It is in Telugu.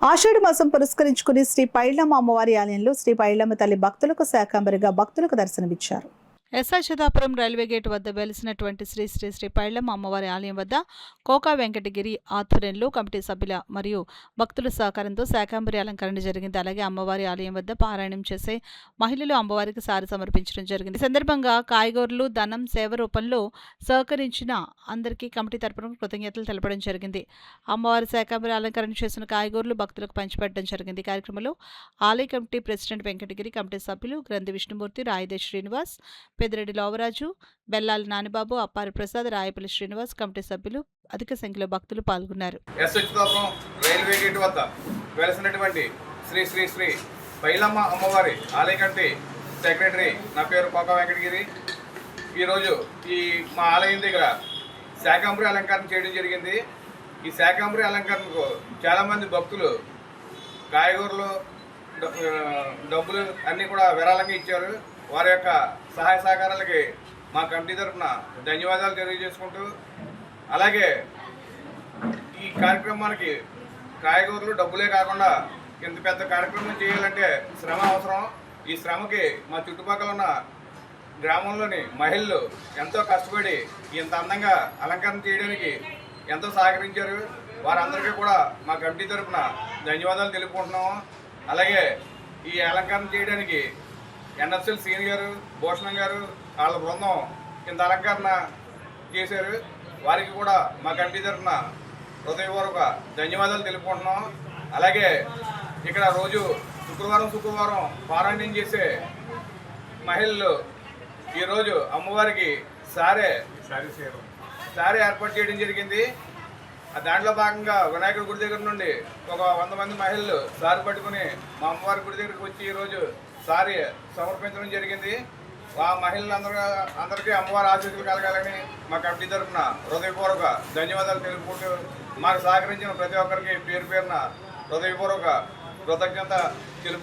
ఆషాఢ మాసం పురస్కరించుకుని శ్రీ పైళ్ళమ్మ అమ్మవారి ఆలయంలో శ్రీ పైళ్ళమ్మ తల్లి భక్తులకు శాకంబరిగా భక్తులకు దర్శనమిచ్చారు. ఎస్ఐ చిదాపురం రైల్వే గేట్ వద్ద వెలిసినటువంటి శ్రీ శ్రీ శ్రీ పైళ్ళమ్మ అమ్మవారి ఆలయం వద్ద కోకా వెంకటగిరి ఆధ్వర్యంలో కమిటీ సభ్యుల మరియు భక్తుల సహకారంతో శాకంబరి అలంకరణ జరిగింది. అలాగే అమ్మవారి ఆలయం వద్ద పారాయణం చేసే మహిళలు అమ్మవారికి సారి సమర్పించడం జరిగింది. ఈ సందర్భంగా కాయగూరలు ధనం సేవ రూపంలో సహకరించిన అందరికీ కమిటీ తరపున కృతజ్ఞతలు తెలపడం జరిగింది. అమ్మవారి శాకంబరి అలంకరణ చేసిన కాయగూరలు భక్తులకు పంచిపెట్టడం జరిగింది. కార్యక్రమంలో ఆలయ కమిటీ ప్రెసిడెంట్ వెంకటగిరి, కమిటీ సభ్యులు గ్రంథి విష్ణుమూర్తి, రాయిదే శ్రీనివాస్, పెద్దిరెడ్డి లోవరాజు, బెల్లాలి నానిబాబు, అప్పారి ప్రసాద్, రాయపల్లి శ్రీనివాస్, కమిటీ సభ్యులు అధిక సంఖ్యలో భక్తులు పాల్గొన్నారు. రైల్వే గేట్ వద్ద వెలిసినటువంటి శ్రీ శ్రీ శ్రీ పైళ్ళమ్మ అమ్మవారి ఆలయ కమిటీ సెక్రటరీ, నా పేరు కోకా వెంకటగిరి. ఈరోజు మా ఆలయం దగ్గర శాకంబరి అలంకరణ చేయడం జరిగింది. ఈ శాకంబరి అలంకరణకు చాలామంది భక్తులు కాయగూరలు, డబ్బులు అన్నీ కూడా విరాళంగా ఇచ్చారు. వారి యొక్క సహాయ సహకారాలకి మా కమిటీ తరఫున ధన్యవాదాలు తెలియజేసుకుంటూ, అలాగే ఈ కార్యక్రమానికి కాయగూరలు, డబ్బులే కాకుండా ఇంత పెద్ద కార్యక్రమం చేయాలంటే శ్రమ అవసరం. ఈ శ్రమకి మా చుట్టుపక్కల ఉన్న గ్రామంలోని మహిళలు ఎంతో కష్టపడి ఇంత అందంగా అలంకరణ చేయడానికి ఎంతో సహకరించారు. వారందరికీ కూడా మా కమిటీ తరఫున ధన్యవాదాలు తెలుపుకుంటున్నాము. అలాగే ఈ అలంకరణ చేయడానికి ఎన్ఎస్ఎల్ సీని గారు, భూషణం గారు, వాళ్ళ బృందం ఇంత అలంకరణ చేశారు. వారికి కూడా మా కమిటీ తరఫున హృదయపూర్వక ధన్యవాదాలు తెలుపుకుంటున్నాం. అలాగే ఇక్కడ రోజు శుక్రవారం పారాయణం చేసే మహిళలు ఈరోజు అమ్మవారికి సారీ ఏర్పాటు చేయడం జరిగింది. దాంట్లో భాగంగా వినాయకుడి గుడి దగ్గర నుండి ఒక 100 మంది మహిళలు సారి పట్టుకుని మా అమ్మవారి గుడి దగ్గరికి వచ్చి ఈరోజు సారీ సమర్పించడం జరిగింది. ఆ మహిళలందరికీ అమ్మవారి ఆశీస్సులు కలగాలని మా కమిటీ తరఫున హృదయపూర్వక ధన్యవాదాలు తెలుపుకుంటూ, మాకు సహకరించిన ప్రతి ఒక్కరికి పేరు పేరున హృదయపూర్వక కృతజ్ఞత తెలుపు.